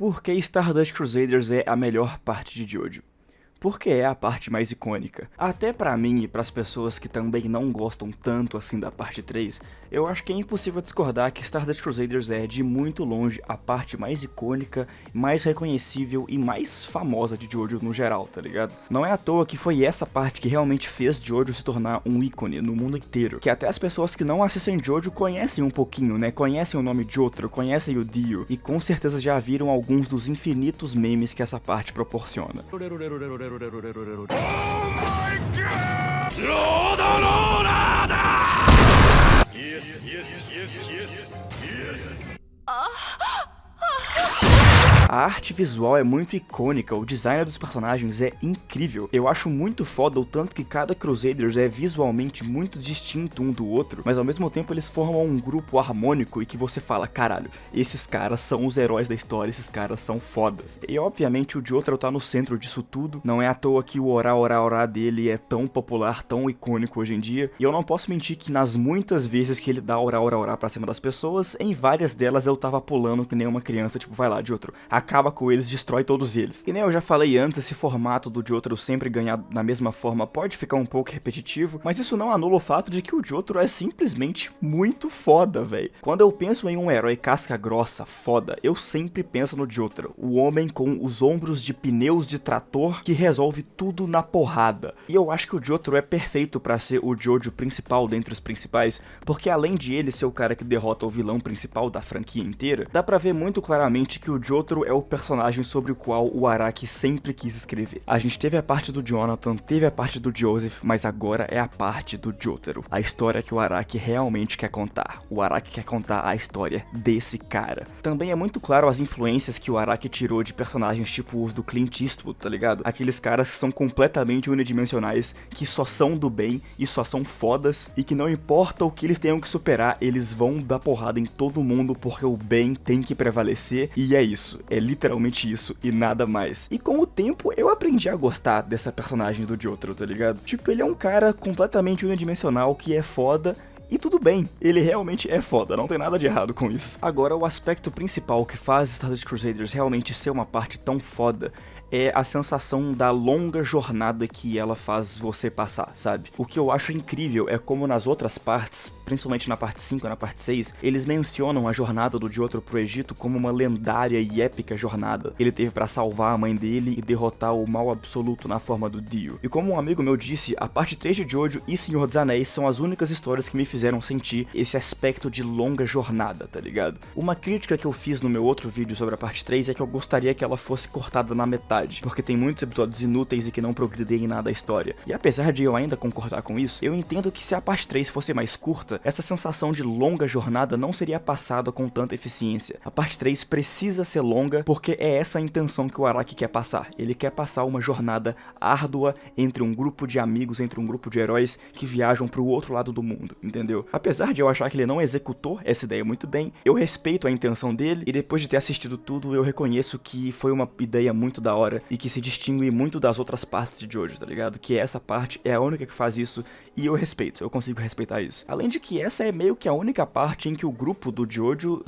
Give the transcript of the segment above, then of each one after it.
Por que Stardust Crusaders é a melhor parte de Jojo? Porque é a parte mais icônica. Até pra mim e pras pessoas que também não gostam tanto assim da parte 3, eu acho que é impossível discordar que Stardust Crusaders é, de muito longe, a parte mais icônica, mais reconhecível e mais famosa de Jojo no geral, tá ligado? Não é à toa que foi essa parte que realmente fez Jojo se tornar um ícone no mundo inteiro, que até as pessoas que não assistem Jojo conhecem um pouquinho, né? Conhecem o nome Jotaro, conhecem o Dio, e com certeza já viram alguns dos infinitos memes que essa parte proporciona. Oh my God! Loda, loda! Yes, yes, yes, yes, yes. A arte visual é muito icônica, o design dos personagens é incrível. Eu acho muito foda o tanto que cada Crusaders é visualmente muito distinto um do outro, mas ao mesmo tempo eles formam um grupo harmônico e que você fala, caralho, esses caras são os heróis da história, esses caras são fodas. E obviamente o Jotaro tá no centro disso tudo, não é à toa que o Ora Ora Ora dele é tão popular, tão icônico hoje em dia, e eu não posso mentir que nas muitas vezes que ele dá Ora Ora Ora pra cima das pessoas, em várias delas eu tava pulando que nem uma criança, tipo, vai lá, Jotaro, acaba com eles, destrói todos eles. E nem eu já falei antes, esse formato do Jotaro sempre ganhar da mesma forma pode ficar um pouco repetitivo, mas isso não anula o fato de que o Jotaro é simplesmente muito foda, velho. Quando eu penso em um herói casca grossa, foda, eu sempre penso no Jotaro, o homem com os ombros de pneus de trator que resolve tudo na porrada. E eu acho que o Jotaro é perfeito pra ser o Jojo principal dentre os principais, porque além de ele ser o cara que derrota o vilão principal da franquia inteira, dá pra ver muito claramente que o Jotaro é o personagem sobre o qual o Araki sempre quis escrever. A gente teve a parte do Jonathan, teve a parte do Joseph, mas agora é a parte do Jotaro. A história que o Araki realmente quer contar. O Araki quer contar a história desse cara. Também é muito claro as influências que o Araki tirou de personagens tipo os do Clint Eastwood, tá ligado? Aqueles caras que são completamente unidimensionais, que só são do bem e só são fodas, e que não importa o que eles tenham que superar, eles vão dar porrada em todo mundo porque o bem tem que prevalecer, e é isso. É literalmente isso e nada mais. E com o tempo eu aprendi a gostar dessa personagem do Jotaro, tá ligado? Tipo, ele é um cara completamente unidimensional que é foda. E tudo bem, ele realmente é foda, não tem nada de errado com isso. Agora, o aspecto principal que faz Stardust Crusaders realmente ser uma parte tão foda é a sensação da longa jornada que ela faz você passar, sabe? O que eu acho incrível é como nas outras partes, principalmente na parte 5 e na parte 6, eles mencionam a jornada do Jotaro pro Egito como uma lendária e épica jornada. Ele teve pra salvar a mãe dele e derrotar o mal absoluto na forma do Dio. E como um amigo meu disse, a parte 3 de Jojo e Senhor dos Anéis são as únicas histórias que me fizeram sentir esse aspecto de longa jornada, tá ligado? Uma crítica que eu fiz no meu outro vídeo sobre a parte 3 é que eu gostaria que ela fosse cortada na metade, porque tem muitos episódios inúteis e que não progridem em nada a história. E apesar de eu ainda concordar com isso, eu entendo que se a parte 3 fosse mais curta, essa sensação de longa jornada não seria passada com tanta eficiência. A parte 3 precisa ser longa porque é essa a intenção que o Araki quer passar. Ele quer passar uma jornada árdua entre um grupo de amigos, entre um grupo de heróis que viajam pro outro lado do mundo, entendeu? Apesar de eu achar que ele não executou essa ideia muito bem, eu respeito a intenção dele e depois de ter assistido tudo, eu reconheço que foi uma ideia muito da hora e que se distingue muito das outras partes de Jojo, tá ligado? Que essa parte é a única que faz isso e eu respeito, eu consigo respeitar isso. Além de que essa é meio que a única parte em que o grupo do Jojo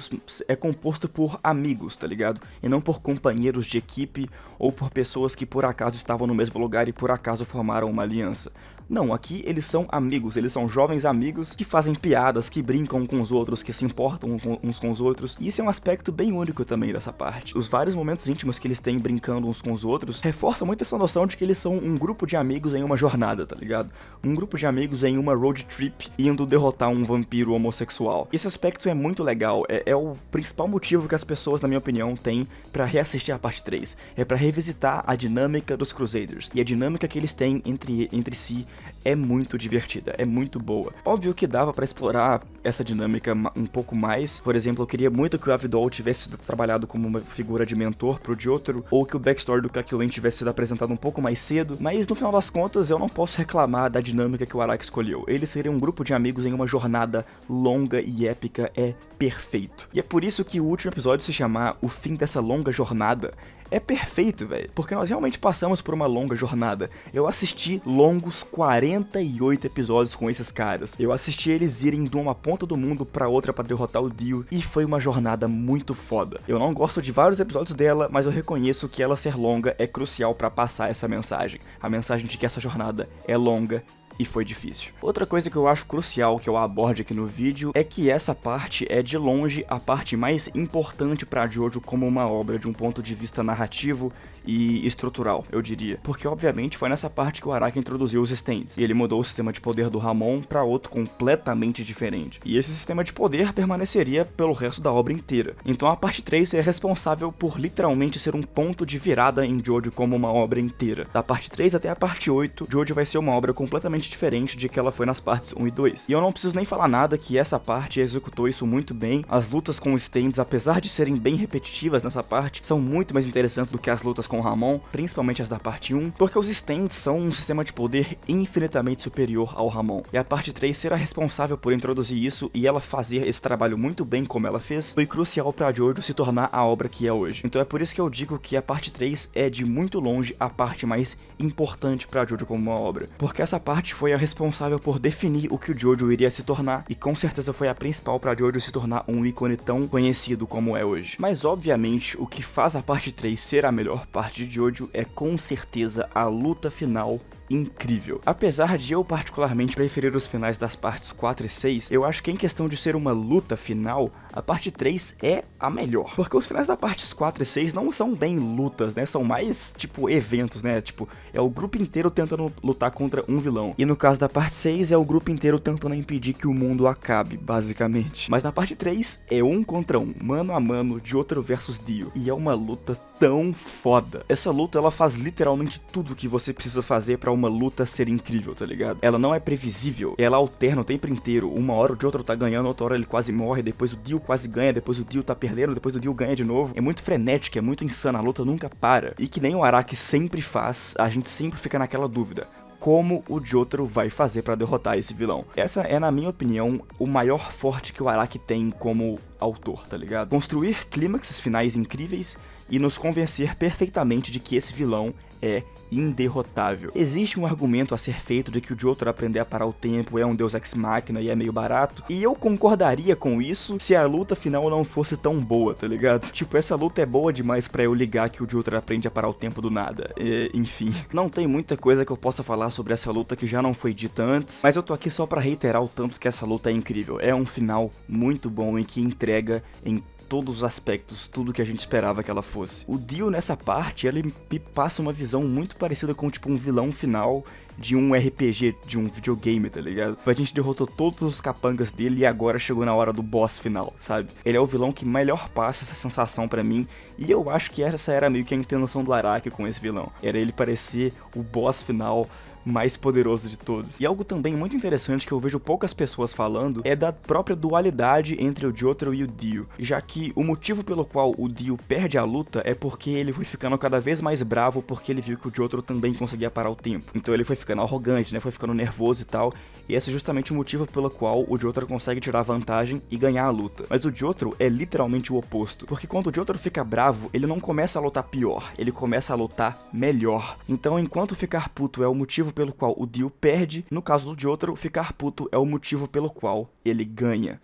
é composto por amigos, tá ligado? E não por companheiros de equipe ou por pessoas que por acaso estavam no mesmo lugar e por acaso formaram uma aliança. Não, aqui eles são amigos, eles são jovens amigos que fazem piadas, que brincam com os outros, que se importam uns com os outros, e isso é um aspecto bem único também dessa parte. Os vários momentos íntimos que eles têm brincando uns com os outros reforçam muito essa noção de que eles são um grupo de amigos em uma jornada, tá ligado? Um grupo de amigos em uma road trip indo derrotar um vampiro homossexual. Esse aspecto é muito legal, é o principal motivo que as pessoas, na minha opinião, têm pra reassistir a parte 3. É pra revisitar a dinâmica dos Crusaders, e a dinâmica que eles têm entre si é muito divertida, é muito boa. Óbvio que dava pra explorar essa dinâmica um pouco mais. Por exemplo, eu queria muito que o Avidol tivesse sido trabalhado como uma figura de mentor pro Jotaro, ou que o backstory do Kakyoin tivesse sido apresentado um pouco mais cedo, mas no final das contas eu não posso reclamar da dinâmica que o Araki escolheu. Eles seriam um grupo de amigos em uma jornada longa e épica é perfeito. E é por isso que o último episódio se chamar O Fim dessa Longa Jornada é perfeito, velho, porque nós realmente passamos por uma longa jornada. Eu assisti longos 48 episódios com esses caras. Eu assisti eles irem de uma ponta do mundo pra outra pra derrotar o Dio, e foi uma jornada muito foda. Eu não gosto de vários episódios dela, mas eu reconheço que ela ser longa é crucial pra passar essa mensagem. A mensagem de que essa jornada é longa e foi difícil. Outra coisa que eu acho crucial que eu aborde aqui no vídeo é que essa parte é de longe a parte mais importante pra Jojo como uma obra de um ponto de vista narrativo e estrutural, eu diria. Porque obviamente foi nessa parte que o Araki introduziu os stands, e ele mudou o sistema de poder do Ramon pra outro completamente diferente. E esse sistema de poder permaneceria pelo resto da obra inteira. Então a parte 3 é responsável por literalmente ser um ponto de virada em Jojo como uma obra inteira. Da parte 3 até a parte 8, Jojo vai ser uma obra completamente diferente de que ela foi nas partes 1 e 2. E eu não preciso nem falar nada que essa parte executou isso muito bem. As lutas com os stands, apesar de serem bem repetitivas nessa parte, são muito mais interessantes do que as lutas com o Ramon, principalmente as da parte 1, porque os stands são um sistema de poder infinitamente superior ao Ramon. E a parte 3 será responsável por introduzir isso, e ela fazer esse trabalho muito bem como ela fez, foi crucial pra Jojo se tornar a obra que é hoje. Então é por isso que eu digo que a parte 3 é de muito longe a parte mais importante pra Jojo como uma obra, porque essa parte foi a responsável por definir o que o Jojo iria se tornar, e com certeza foi a principal pra Jojo se tornar um ícone tão conhecido como é hoje. Mas obviamente o que faz a parte 3 ser a melhor parte de Jojo é com certeza a luta final incrível. Apesar de eu particularmente preferir os finais das partes 4 e 6, eu acho que em questão de ser uma luta final, a parte 3 é a melhor. Porque os finais das partes 4 e 6 não são bem lutas, né? São mais, tipo, eventos, né? Tipo, é o grupo inteiro tentando lutar contra um vilão. E no caso da parte 6, é o grupo inteiro tentando impedir que o mundo acabe, basicamente. Mas na parte 3, é um contra um, mano a mano, de outro versus Dio. E é uma luta tão foda. Essa luta, ela faz literalmente tudo o que você precisa fazer pra uma luta ser incrível, tá ligado? Ela não é previsível, ela alterna o tempo inteiro. Uma hora o Jotaro tá ganhando, outra hora ele quase morre, depois o Dio quase ganha, depois o Dio tá perdendo, depois o Dio ganha de novo. É muito frenética, é muito insana, a luta nunca para. E que nem o Araki sempre faz, a gente sempre fica naquela dúvida: como o Jotaro vai fazer pra derrotar esse vilão? Essa é, na minha opinião, o maior forte que o Araki tem como autor, tá ligado? Construir clímaxes finais incríveis e nos convencer perfeitamente de que esse vilão é inderrotável. Existe um argumento a ser feito de que o Jotaro aprender a parar o tempo é um deus ex machina e é meio barato, e eu concordaria com isso se a luta final não fosse tão boa, tá ligado? Tipo, essa luta é boa demais pra eu ligar que o Jotaro aprende a parar o tempo do nada. Enfim, não tem muita coisa que eu possa falar sobre essa luta que já não foi dita antes, mas eu tô aqui só pra reiterar o tanto que essa luta é incrível. É um final muito bom e que entrega em todos os aspectos, tudo que a gente esperava que ela fosse. O Dio nessa parte, ele me passa uma visão muito parecida com tipo um vilão final de um RPG, de um videogame, tá ligado? A gente derrotou todos os capangas dele e agora chegou na hora do boss final, sabe? Ele é o vilão que melhor passa essa sensação pra mim, e eu acho que essa era meio que a intenção do Araki com esse vilão. Era ele parecer o boss final mais poderoso de todos. E algo também muito interessante que eu vejo poucas pessoas falando é da própria dualidade entre o Jotaro e o Dio, já que o motivo pelo qual o Dio perde a luta é porque ele foi ficando cada vez mais bravo porque ele viu que o Jotaro também conseguia parar o tempo. Então ele foi ficando arrogante, né? Foi ficando nervoso e tal. E esse é justamente o motivo pelo qual o Jotaro consegue tirar vantagem e ganhar a luta. Mas o Jotaro é literalmente o oposto, porque quando o Jotaro fica bravo, ele não começa a lutar pior, ele começa a lutar melhor. Então, enquanto ficar puto é o motivo pelo qual o Dio perde, no caso do Jotaro, ficar puto é o motivo pelo qual ele ganha.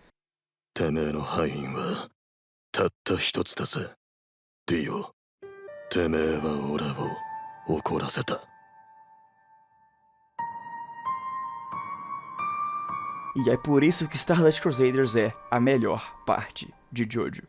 E é por isso que Stardust Crusaders é a melhor parte de Jojo.